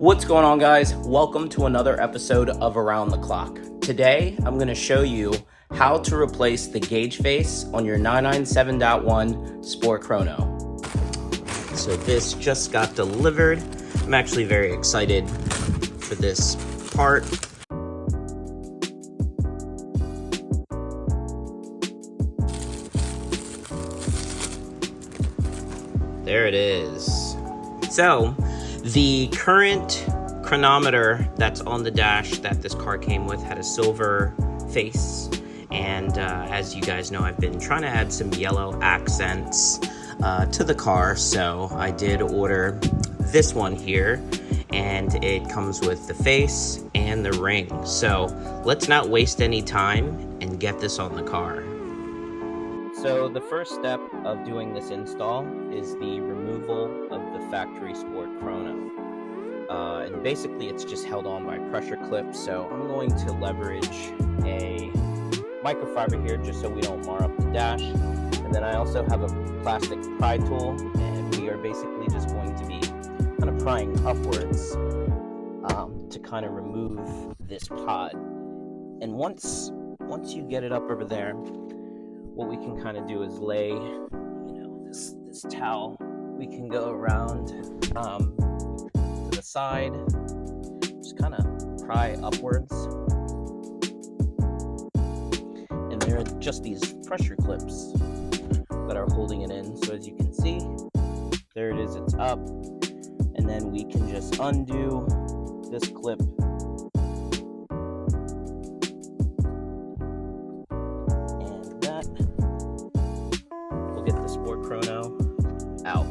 What's going on, guys? Welcome to another episode of Around the Clock. Today, I'm going to show you how to replace the gauge face on your 997.1 Sport Chrono. So this just got delivered. I'm actually very excited for this part. There it is. So, the current chronometer that's on the dash that this car came with had a silver face, and as you guys know, I've been trying to add some yellow accents to the car, so I did order this one here, and it comes with the face and the ring. So let's not waste any time and get this on the car. So the first step of doing this install is the removal of the factory Sport Chrono. And basically it's just held on by pressure clips, so I'm going to leverage a microfiber here just so we don't mar up the dash. And then I also have a plastic pry tool, and we are basically just going to be kind of prying upwards to kind of remove this pod. And once you get it up over there, what we can kind of do is lay, this towel. We can go around to the side, just kind of pry upwards. And there are just these pressure clips that are holding it in. So as you can see, there it is, it's up. And then we can just undo this clip. Sport Chrono out.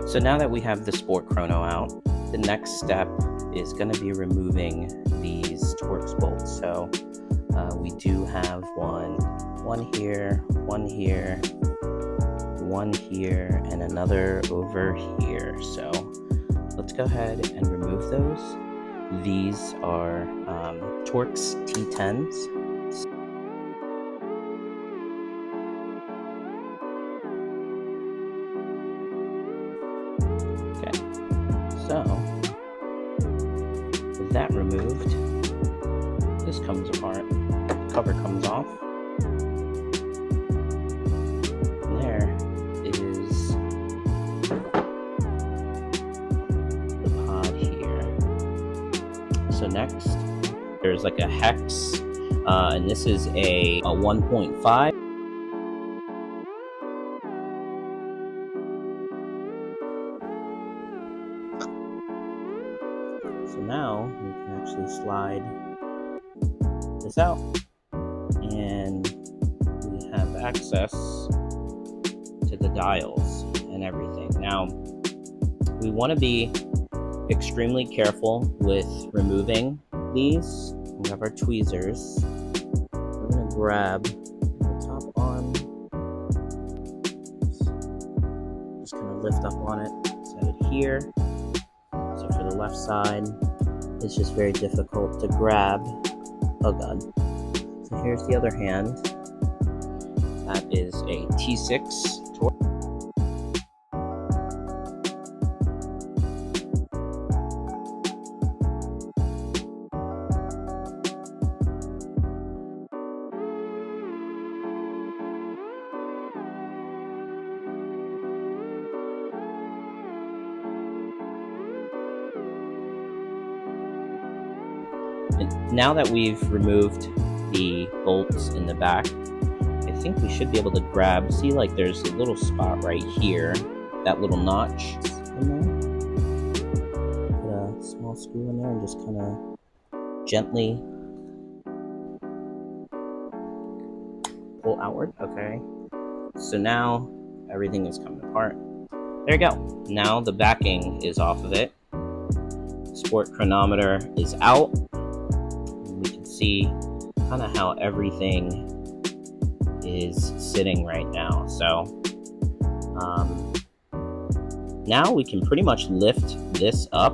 So now that we have the Sport Chrono out, the next step is going to be removing these Torx bolts. So we do have one here, one here, one here, and another over here. So let's go ahead and remove those. These are Torx T10s. So, with that removed, this comes apart, the cover comes off, and there is the pod here. So next, there's like a hex, and this is a 1.5. So now we can actually slide this out, and we have access to the dials and everything. Now, we want to be extremely careful with removing these. We have our tweezers. We're going to grab the top arm, just kind of lift up on it, set it here. So for the left side, it's just very difficult to grab. Oh god. So here's the other hand. That is a T6 Torx. Now that we've removed the bolts in the back, I think we should be able to grab, see, like there's a little spot right here, that little notch in there. Put a small screw in there and just kind of gently pull outward. Okay, so now everything is coming apart. There you go. Now the backing is off of it. Sport chronometer is out. We can see kind of how everything is sitting right now. So now we can pretty much lift this up.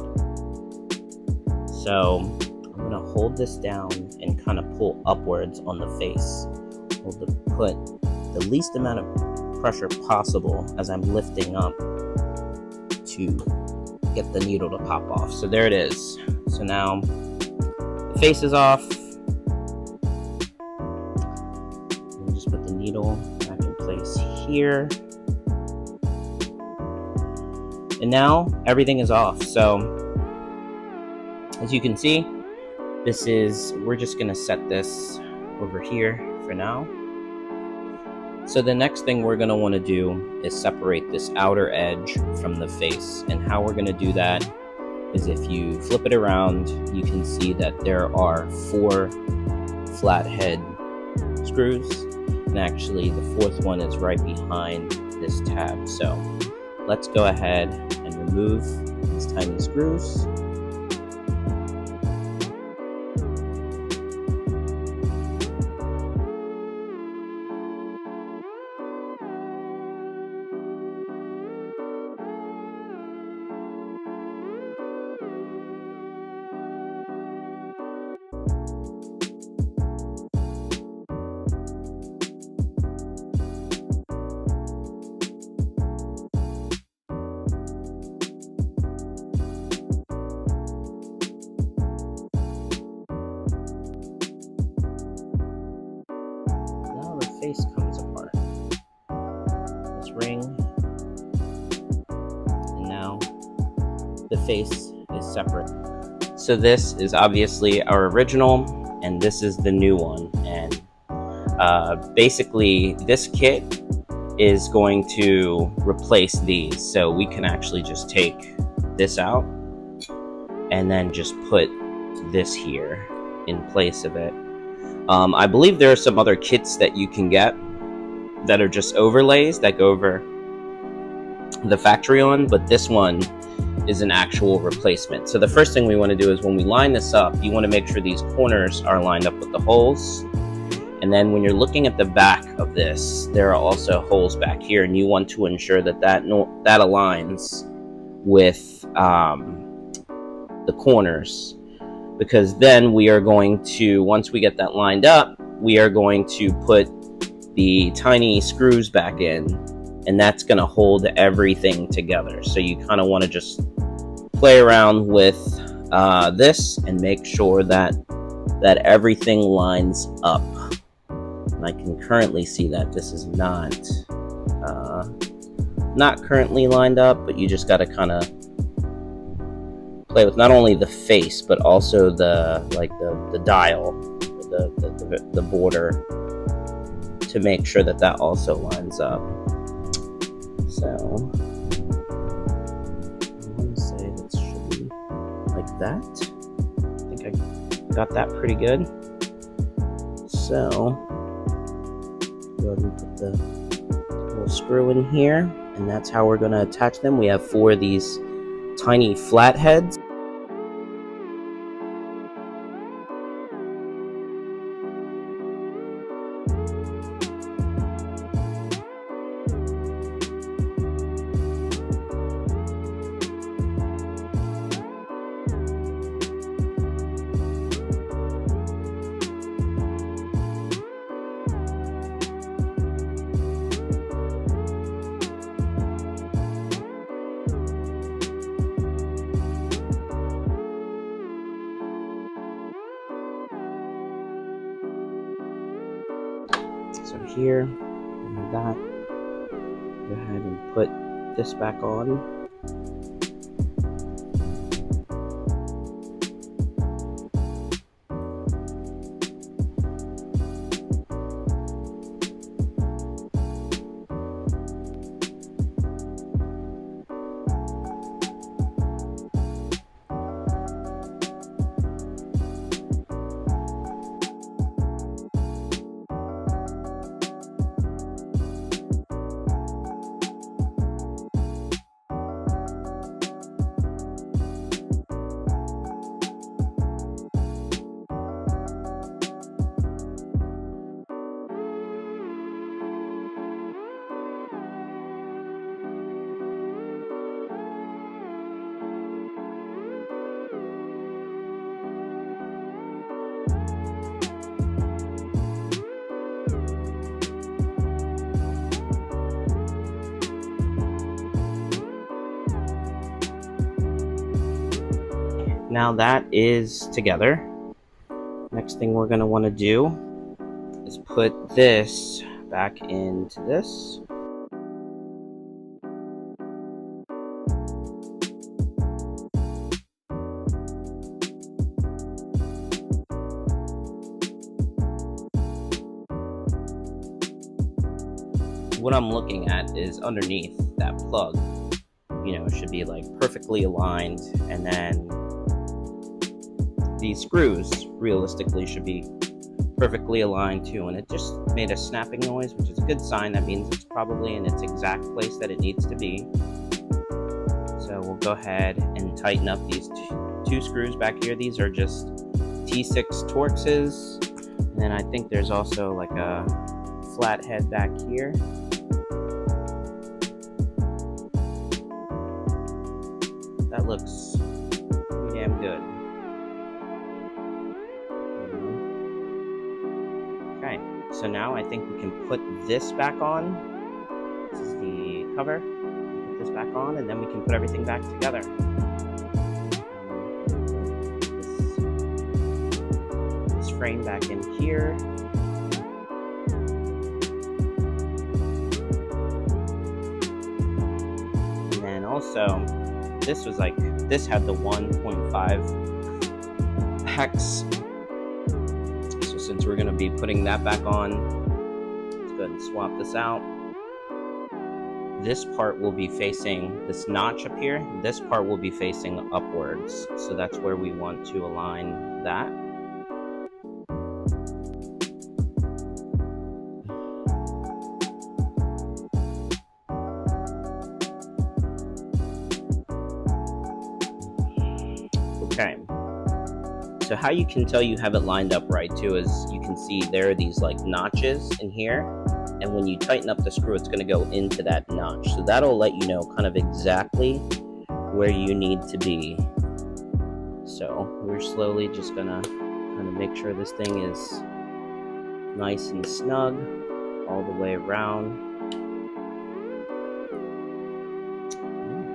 So I'm going to hold this down and kind of pull upwards on the face. We'll put the least amount of pressure possible as I'm lifting up to get the needle to pop off. So there it is. So now the face is off. We'll just put the needle back in place here. And now everything is off. So as you can see, we're just gonna set this over here for now. So the next thing we're going to want to do is separate this outer edge from the face. And how we're going to do that is if you flip it around, you can see that there are 4 flathead screws. And actually the 4th one is right behind this tab. So let's go ahead and remove these tiny screws. Face comes apart. This ring, and now the face is separate. So this is obviously our original, and this is the new one. And basically, this kit is going to replace these. So we can actually just take this out and then just put this here in place of it. I believe there are some other kits that you can get that are just overlays that go over the factory one, but this one is an actual replacement. So the first thing we want to do is when we line this up, you want to make sure these corners are lined up with the holes. And then when you're looking at the back of this, there are also holes back here, and you want to ensure that that aligns with the corners. Because then we are going to, once we get that lined up, we are going to put the tiny screws back in, and that's going to hold everything together. So you kind of want to just play around with this and make sure that everything lines up. And I can currently see that this is not currently lined up, but you just got to kind of play with not only the face but also the dial, the border, to make sure that also lines up. So I want to say that should be like that. I think I got that pretty good. So go ahead and put the little screw in here, and that's how we're going to attach them. We have 4 of these tiny flatheads. So here, like that, go ahead and put this back on. now that is together. Next thing we're going to want to do is put this back into this. What I'm looking at is underneath that plug, should be like perfectly aligned, and then these screws realistically should be perfectly aligned too, and it just made a snapping noise, which is a good sign. That means it's probably in its exact place that it needs to be. So we'll go ahead and tighten up these two screws back here. These are just T6 Torxes, and then I think there's also like a flat head back here. That looks pretty damn good. Okay, so now I think we can put this back on. This is the cover. Put this back on, and then we can put everything back together. This frame back in here. And then also, this had the 1.5 hex. So since we're going to be putting that back on, let's go ahead and swap this out. This part will be facing this notch up here. This part will be facing upwards. So that's where we want to align that. Okay, so how you can tell you have it lined up right too is you can see there are these like notches in here, and when you tighten up the screw, it's going to go into that notch. So that'll let you know kind of exactly where you need to be. So we're slowly just going to kind of make sure this thing is nice and snug all the way around.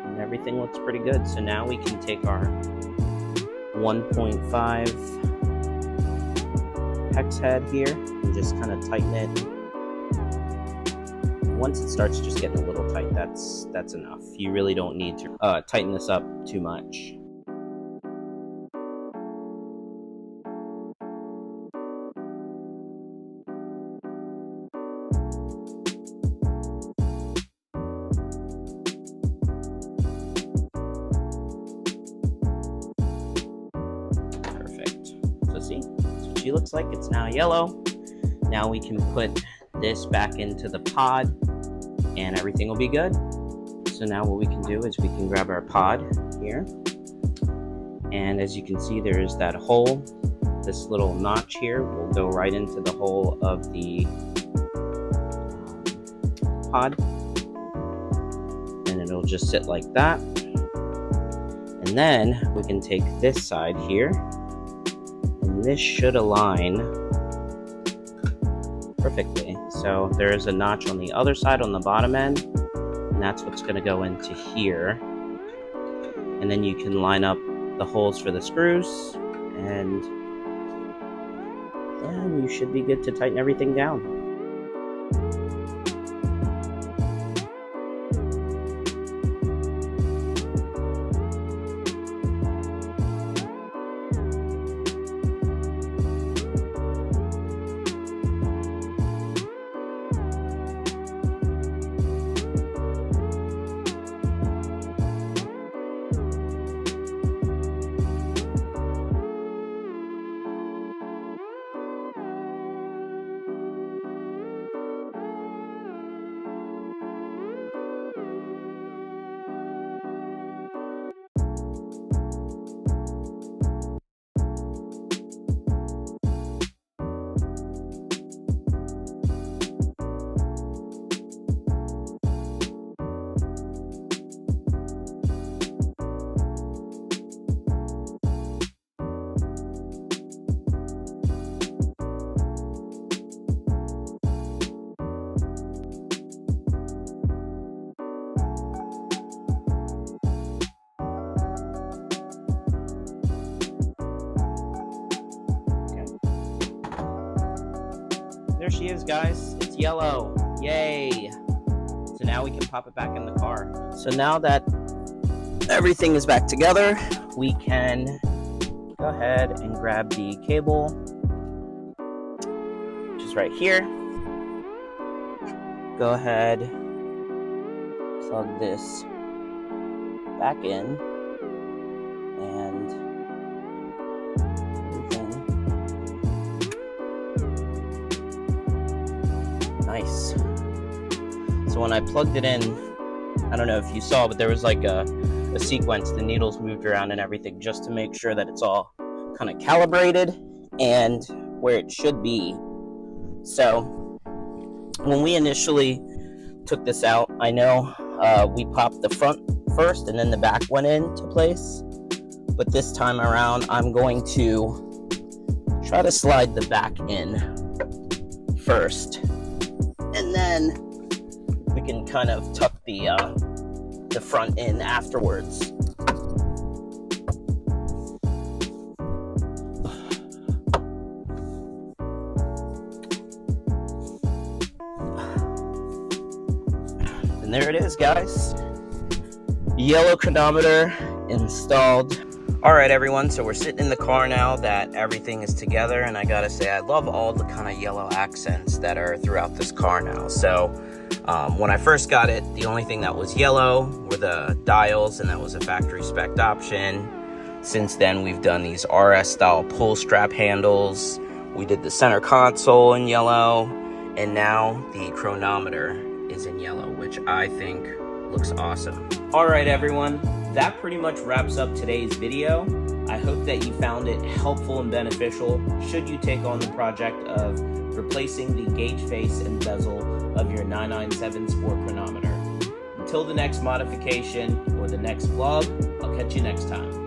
And everything looks pretty good. So now we can take our 1.5 hex head here and just kind of tighten it. Once it starts just getting a little tight, that's enough. You really don't need to tighten this up too much. See, that's what she looks like. It's now yellow. Now we can put this back into the pod and everything will be good. So now what we can do is we can grab our pod here, and as you can see, there's that hole. This little notch here will go right into the hole of the pod, and it'll just sit like that. And then we can take this side here, and this should align perfectly. So there is a notch on the other side on the bottom end, and that's what's going to go into here. And then you can line up the holes for the screws, and then you should be good to tighten everything down. there she is, guys. It's yellow. Yay. So now we can pop it back in the car. So now that everything is back together, we can go ahead and grab the cable, which is right here. Go ahead, plug this back in, and nice. So when I plugged it in, I don't know if you saw, but there was like a sequence. The needles moved around and everything just to make sure that it's all kind of calibrated and where it should be. So when we initially took this out, I know we popped the front first and then the back went into place. But this time around, I'm going to try to slide the back in first. And then we can kind of tuck the front in afterwards. And there it is, guys. Yellow chronometer installed. All right, everyone, so we're sitting in the car now that everything is together, and I gotta say, I love all the kind of yellow accents that are throughout this car now. So when I first got it, the only thing that was yellow were the dials, and that was a factory spec option. Since then, we've done these RS style pull strap handles. We did the center console in yellow, and now the chronometer is in yellow, which I think looks awesome. All right, everyone, that pretty much wraps up today's video. I hope that you found it helpful and beneficial should you take on the project of replacing the gauge face and bezel of your 997 Sport chronometer. Until the next modification or the next vlog, I'll catch you next time.